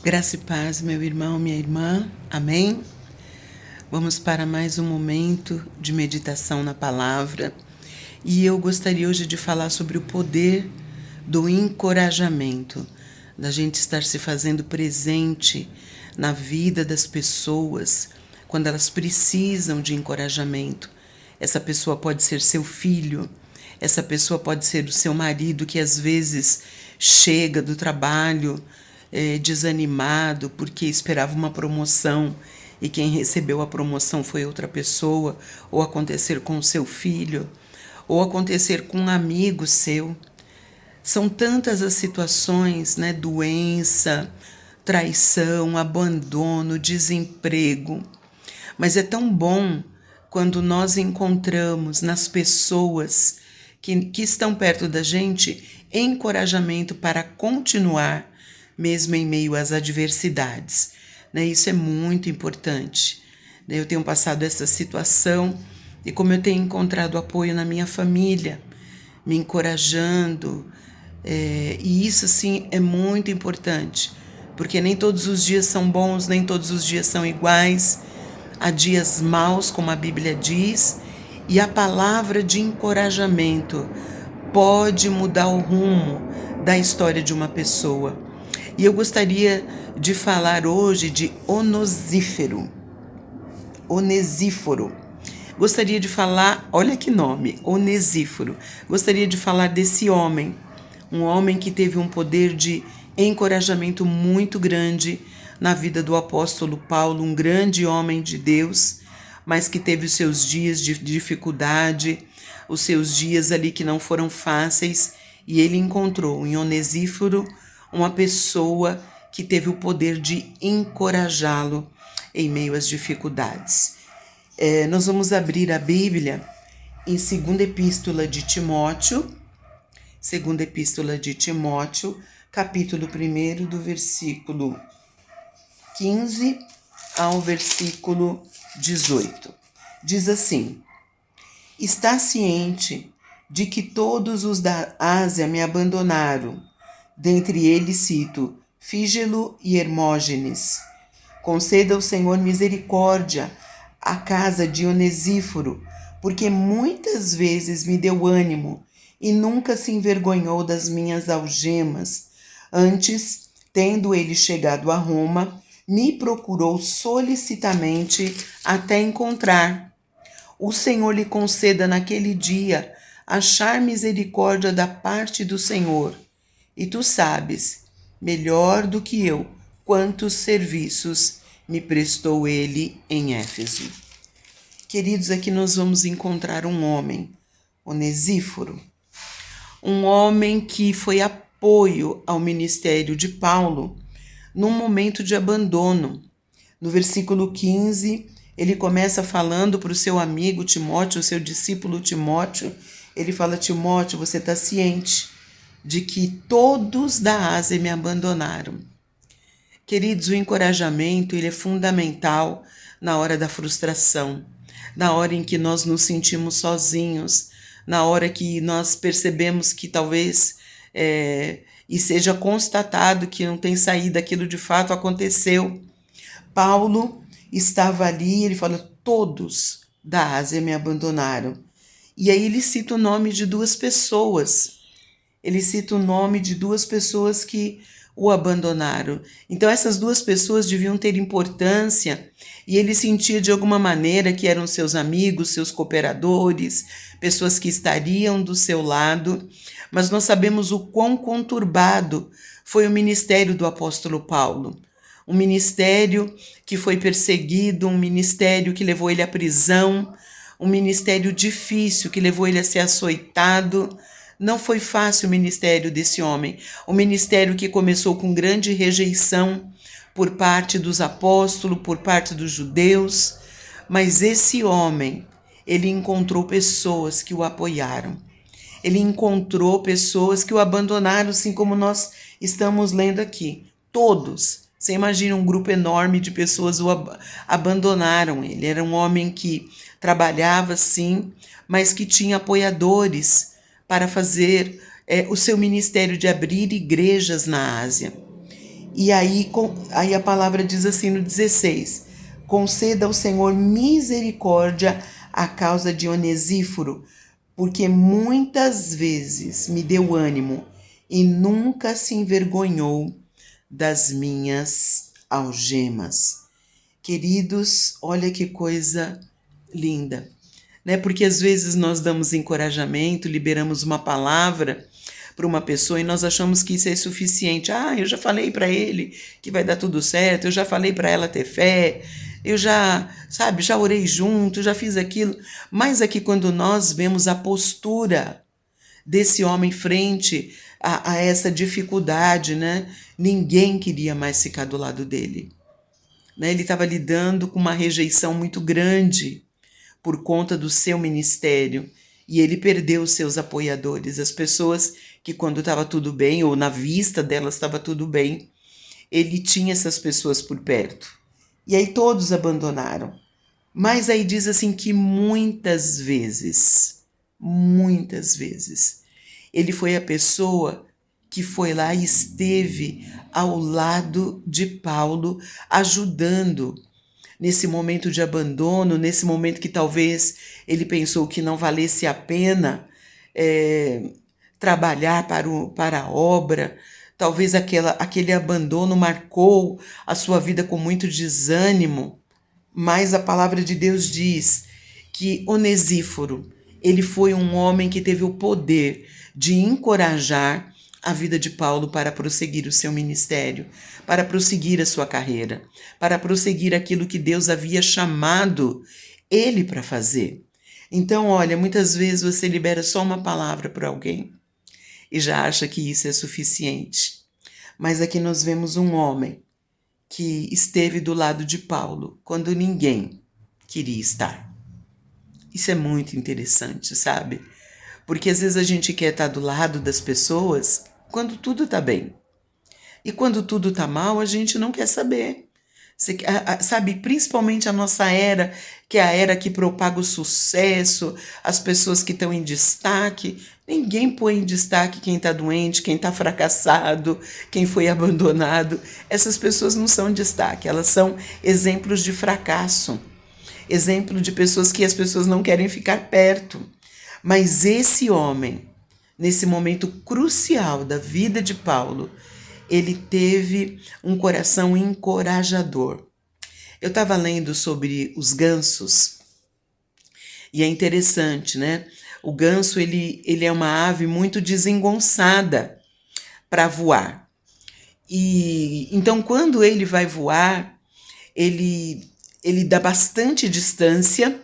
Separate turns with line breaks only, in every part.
Graça e paz, meu irmão, minha irmã. Amém? Vamos para mais um momento de meditação na palavra. E eu gostaria hoje de falar sobre o poder do encorajamento, da gente estar se fazendo presente na vida das pessoas quando elas precisam de encorajamento. Essa pessoa pode ser seu filho, essa pessoa pode ser o seu marido que às vezes chega do trabalho desanimado porque esperava uma promoção e quem recebeu a promoção foi outra pessoa, ou acontecer com o seu filho, ou acontecer com um amigo seu. São tantas as situações, né? Doença, traição, abandono, desemprego. Mas é tão bom quando nós encontramos nas pessoas que estão perto da gente encorajamento para continuar, mesmo em meio às adversidades. Né? Isso é muito importante. Eu tenho passado essa situação e como eu tenho encontrado apoio na minha família, me encorajando, e isso sim é muito importante, porque nem todos os dias são bons, nem todos os dias são iguais. Há dias maus, como a Bíblia diz, e a palavra de encorajamento pode mudar o rumo da história de uma pessoa. E eu gostaria de falar hoje de Onesíforo. Gostaria de falar, olha que nome, Onesíforo. Gostaria de falar desse homem, um homem que teve um poder de encorajamento muito grande na vida do apóstolo Paulo, um grande homem de Deus, mas que teve os seus dias de dificuldade, os seus dias ali que não foram fáceis, e ele encontrou em Onesíforo uma pessoa que teve o poder de encorajá-lo em meio às dificuldades. Nós vamos abrir a Bíblia em 2 Epístola de Timóteo, capítulo 1, do versículo 15 ao versículo 18. Diz assim: Está ciente de que todos os da Ásia me abandonaram. Dentre eles cito Fígelo e Hermógenes. Conceda ao Senhor misericórdia à casa de Onesíforo, porque muitas vezes me deu ânimo e nunca se envergonhou das minhas algemas. Antes, tendo ele chegado a Roma, me procurou solicitamente até encontrar. O Senhor lhe conceda naquele dia achar misericórdia da parte do Senhor. E tu sabes, melhor do que eu, quantos serviços me prestou ele em Éfeso. Queridos, aqui nós vamos encontrar um homem, Onesíforo, um homem que foi apoio ao ministério de Paulo num momento de abandono. No versículo 15, ele começa falando para o seu amigo Timóteo, o seu discípulo Timóteo. Ele fala: Timóteo, você está ciente de que todos da Ásia me abandonaram. Queridos, o encorajamento ele é fundamental na hora da frustração, na hora em que nós nos sentimos sozinhos, na hora que nós percebemos que talvez e seja constatado que não tem saída, aquilo de fato aconteceu. Paulo estava ali, ele fala: todos da Ásia me abandonaram. E aí ele cita o nome de duas pessoas. Ele cita o nome de duas pessoas que o abandonaram. Então essas duas pessoas deviam ter importância e ele sentia de alguma maneira que eram seus amigos, seus cooperadores, pessoas que estariam do seu lado. Mas nós sabemos o quão conturbado foi o ministério do apóstolo Paulo. Um ministério que foi perseguido, um ministério que levou ele à prisão, um ministério difícil que levou ele a ser açoitado. Não foi fácil o ministério desse homem, um ministério que começou com grande rejeição por parte dos apóstolos, por parte dos judeus, mas esse homem, ele encontrou pessoas que o apoiaram, ele encontrou pessoas que o abandonaram, assim como nós estamos lendo aqui, todos. Você imagina um grupo enorme de pessoas o abandonaram ele, era um homem que trabalhava sim, mas que tinha apoiadores, para fazer o seu ministério de abrir igrejas na Ásia. E aí a palavra diz assim no 16: conceda ao Senhor misericórdia à causa de Onesíforo, porque muitas vezes me deu ânimo e nunca se envergonhou das minhas algemas. Queridos, olha que coisa linda, né? Porque às vezes nós damos encorajamento, liberamos uma palavra para uma pessoa e nós achamos que isso é suficiente. Ah, eu já falei para ele que vai dar tudo certo, eu já falei para ela ter fé, eu já, sabe, já orei junto, já fiz aquilo. Mas aqui quando nós vemos a postura desse homem frente a essa dificuldade, né? Ninguém queria mais ficar do lado dele, né? Ele estava lidando com uma rejeição muito grande por conta do seu ministério. E ele perdeu os seus apoiadores, as pessoas que quando estava tudo bem, ou na vista delas estava tudo bem, ele tinha essas pessoas por perto. E aí todos abandonaram. Mas aí diz assim que muitas vezes, ele foi a pessoa que foi lá e esteve ao lado de Paulo, ajudando nesse momento de abandono, nesse momento que talvez ele pensou que não valesse a pena trabalhar para a obra. Talvez aquele abandono marcou a sua vida com muito desânimo, mas a palavra de Deus diz que Onesíforo, ele foi um homem que teve o poder de encorajar a vida de Paulo para prosseguir o seu ministério, para prosseguir a sua carreira, para prosseguir aquilo que Deus havia chamado ele para fazer. Então, olha, muitas vezes você libera só uma palavra para alguém e já acha que isso é suficiente. Mas aqui nós vemos um homem que esteve do lado de Paulo quando ninguém queria estar. Isso é muito interessante, sabe? Porque às vezes a gente quer estar do lado das pessoas quando tudo está bem. E quando tudo está mal, a gente não quer saber. Sabe, principalmente a nossa era, que é a era que propaga o sucesso, as pessoas que estão em destaque. Ninguém põe em destaque quem está doente, quem está fracassado, quem foi abandonado. Essas pessoas não são destaque, elas são exemplos de fracasso. Exemplo de pessoas que as pessoas não querem ficar perto. Mas esse homem, nesse momento crucial da vida de Paulo, ele teve um coração encorajador. Eu estava lendo sobre os gansos e é interessante, né? O ganso, ele é uma ave muito desengonçada para voar. E então, quando ele vai voar, ele dá bastante distância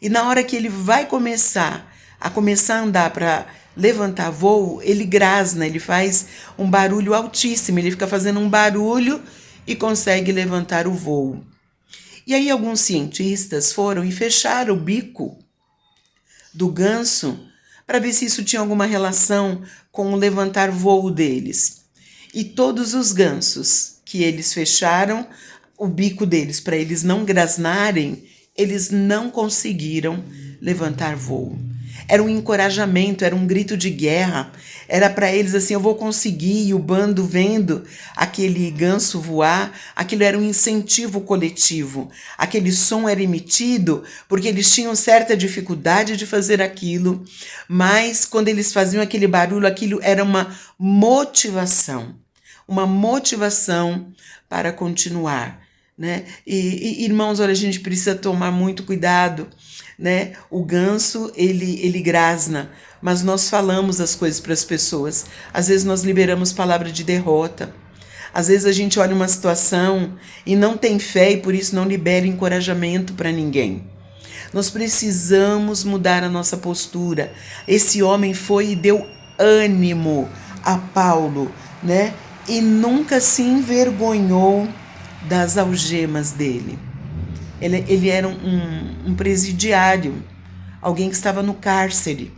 e na hora que ele vai começar a andar para levantar voo, ele grasna, ele faz um barulho altíssimo, ele fica fazendo um barulho e consegue levantar o voo. E aí alguns cientistas foram e fecharam o bico do ganso para ver se isso tinha alguma relação com o levantar voo deles. E todos os gansos que eles fecharam o bico deles para eles não grasnarem, eles não conseguiram levantar voo. Era um encorajamento, era um grito de guerra, era para eles assim, eu vou conseguir, e o bando vendo aquele ganso voar, aquilo era um incentivo coletivo, aquele som era emitido porque eles tinham certa dificuldade de fazer aquilo, mas quando eles faziam aquele barulho, aquilo era uma motivação para continuar, né? E irmãos, olha, a gente precisa tomar muito cuidado, né? O ganso, ele grasna, mas nós falamos as coisas para as pessoas. Às vezes nós liberamos palavra de derrota. Às vezes a gente olha uma situação e não tem fé e por isso não libera encorajamento para ninguém. Nós precisamos mudar a nossa postura. Esse homem foi e deu ânimo a Paulo, né? E nunca se envergonhou das algemas dele. Ele era um presidiário, alguém que estava no cárcere.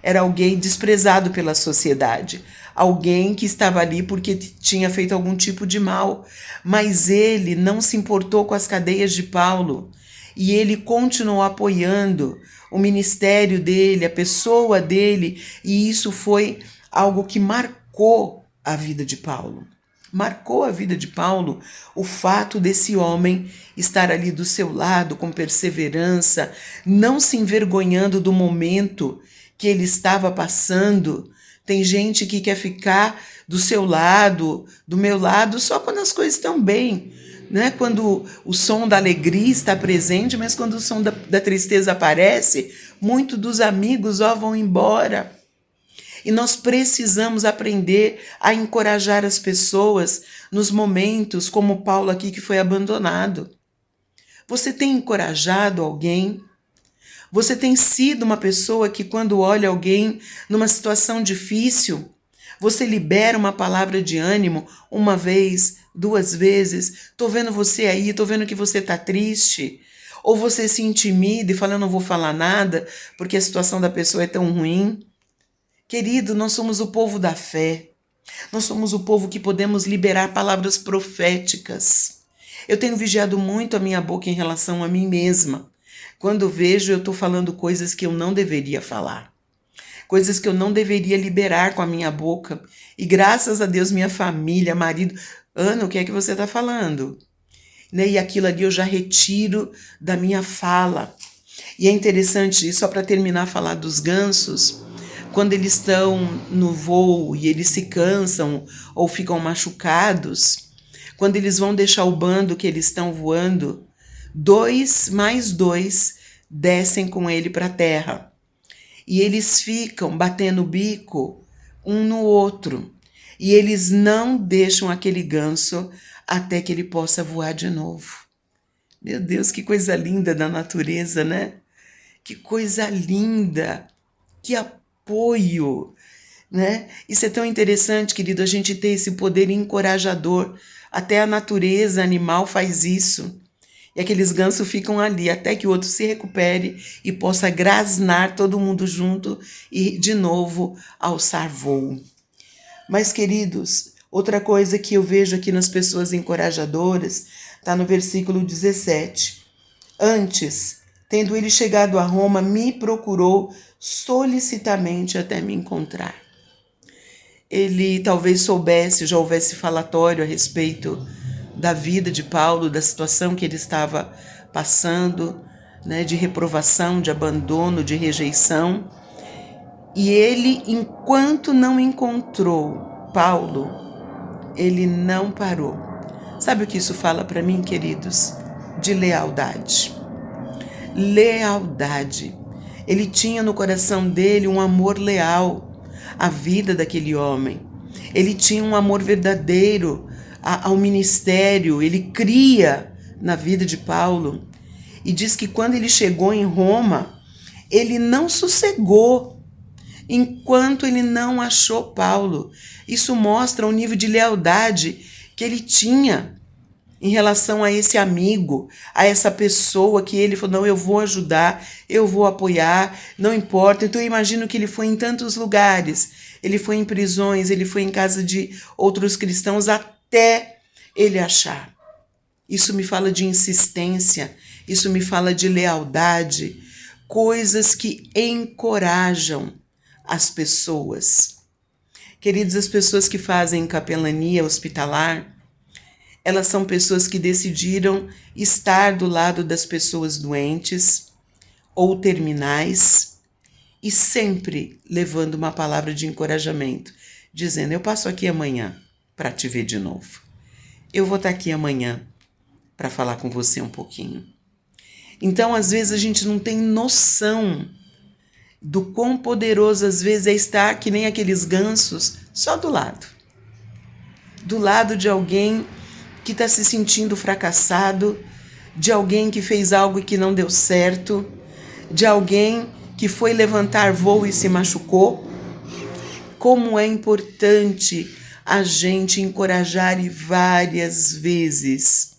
Era alguém desprezado pela sociedade, alguém que estava ali porque tinha feito algum tipo de mal. Mas ele não se importou com as cadeias de Paulo e ele continuou apoiando o ministério dele, a pessoa dele, e isso foi algo que marcou a vida de Paulo. Marcou a vida de Paulo o fato desse homem estar ali do seu lado com perseverança, não se envergonhando do momento que ele estava passando. Tem gente que quer ficar do seu lado, do meu lado, só quando as coisas estão bem, né? Quando o som da alegria está presente, mas quando o som da tristeza aparece, muitos dos amigos vão embora. E nós precisamos aprender a encorajar as pessoas nos momentos como Paulo aqui que foi abandonado. Você tem encorajado alguém? Você tem sido uma pessoa que quando olha alguém numa situação difícil, você libera uma palavra de ânimo uma vez, duas vezes? Tô vendo você aí, tô vendo que você tá triste. Ou você se intimida e fala, eu não vou falar nada porque a situação da pessoa é tão ruim. Querido, nós somos o povo da fé. Nós somos o povo que podemos liberar palavras proféticas. Eu tenho vigiado muito a minha boca em relação a mim mesma. Quando vejo, eu estou falando coisas que eu não deveria falar. Coisas que eu não deveria liberar com a minha boca. E graças a Deus, minha família, marido, Ana, o que é que você está falando? E aquilo ali eu já retiro da minha fala. E é interessante, só para terminar a falar dos gansos, quando eles estão no voo e eles se cansam ou ficam machucados, quando eles vão deixar o bando que eles estão voando, 2 mais 2 descem com ele para a terra. E eles ficam batendo o bico um no outro. E eles não deixam aquele ganso até que ele possa voar de novo. Meu Deus, que coisa linda da natureza, né? Que coisa linda! Que apoio, né? Isso é tão interessante, querido, a gente ter esse poder encorajador. Até a natureza animal faz isso. E aqueles gansos ficam ali até que o outro se recupere e possa grasnar todo mundo junto e de novo alçar voo. Mas, queridos, outra coisa que eu vejo aqui nas pessoas encorajadoras está no versículo 17. Antes, tendo ele chegado a Roma, me procurou solicitamente até me encontrar. Ele talvez soubesse, já houvesse falatório a respeito da vida de Paulo, da situação que ele estava passando, né, de reprovação, de abandono, de rejeição. E ele, enquanto não encontrou Paulo, ele não parou. Sabe o que isso fala para mim, queridos? De lealdade. Lealdade. Ele tinha no coração dele um amor leal à vida daquele homem. Ele tinha um amor verdadeiro ao ministério. Ele cria na vida de Paulo. E diz que quando ele chegou em Roma, ele não sossegou enquanto ele não achou Paulo. Isso mostra o nível de lealdade que ele tinha em relação a esse amigo, a essa pessoa que ele falou, não, eu vou ajudar, eu vou apoiar, não importa. Então eu imagino que ele foi em tantos lugares, ele foi em prisões, ele foi em casa de outros cristãos até ele achar. Isso me fala de insistência, isso me fala de lealdade, coisas que encorajam as pessoas. Queridos, as pessoas que fazem capelania hospitalar, elas são pessoas que decidiram estar do lado das pessoas doentes ou terminais e sempre levando uma palavra de encorajamento, dizendo, eu passo aqui amanhã para te ver de novo. Eu vou estar aqui amanhã para falar com você um pouquinho. Então, às vezes, a gente não tem noção do quão poderoso às vezes é estar que nem aqueles gansos só do lado. Do lado de alguém que está se sentindo fracassado, de alguém que fez algo que não deu certo, de alguém que foi levantar voo e se machucou. Como é importante a gente encorajar várias vezes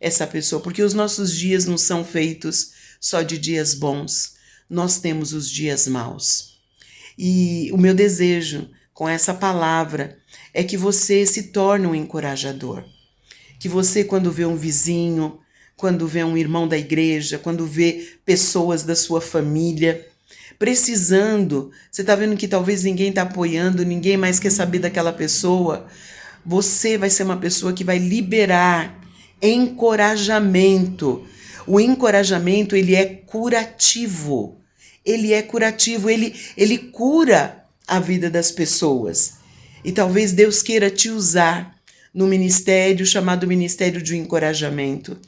essa pessoa, porque os nossos dias não são feitos só de dias bons, nós temos os dias maus. E o meu desejo com essa palavra é que você se torne um encorajador. Que você, quando vê um vizinho, quando vê um irmão da igreja, quando vê pessoas da sua família precisando, você está vendo que talvez ninguém está apoiando, ninguém mais quer saber daquela pessoa, Você vai ser uma pessoa que vai liberar encorajamento. O encorajamento, ele é curativo. Ele é curativo, ele cura a vida das pessoas. E talvez Deus queira te usar no ministério chamado Ministério de Encorajamento.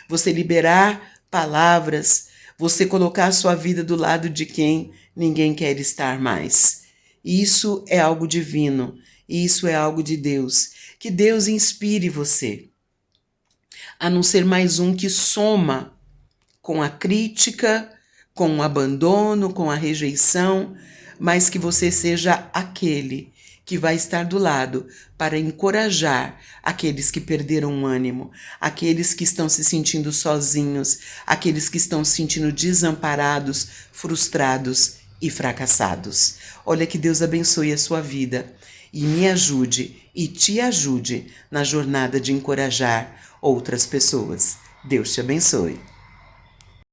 Você liberar palavras, você colocar a sua vida do lado de quem ninguém quer estar mais. Isso é algo divino, isso é algo de Deus. Que Deus inspire você a não ser mais um que soma com a crítica, com o abandono, com a rejeição, mas que você seja aquele que vai estar do lado para encorajar aqueles que perderam o ânimo, aqueles que estão se sentindo sozinhos, aqueles que estão se sentindo desamparados, frustrados e fracassados. Olha, que Deus abençoe a sua vida e me ajude e te ajude na jornada de encorajar outras pessoas. Deus te abençoe.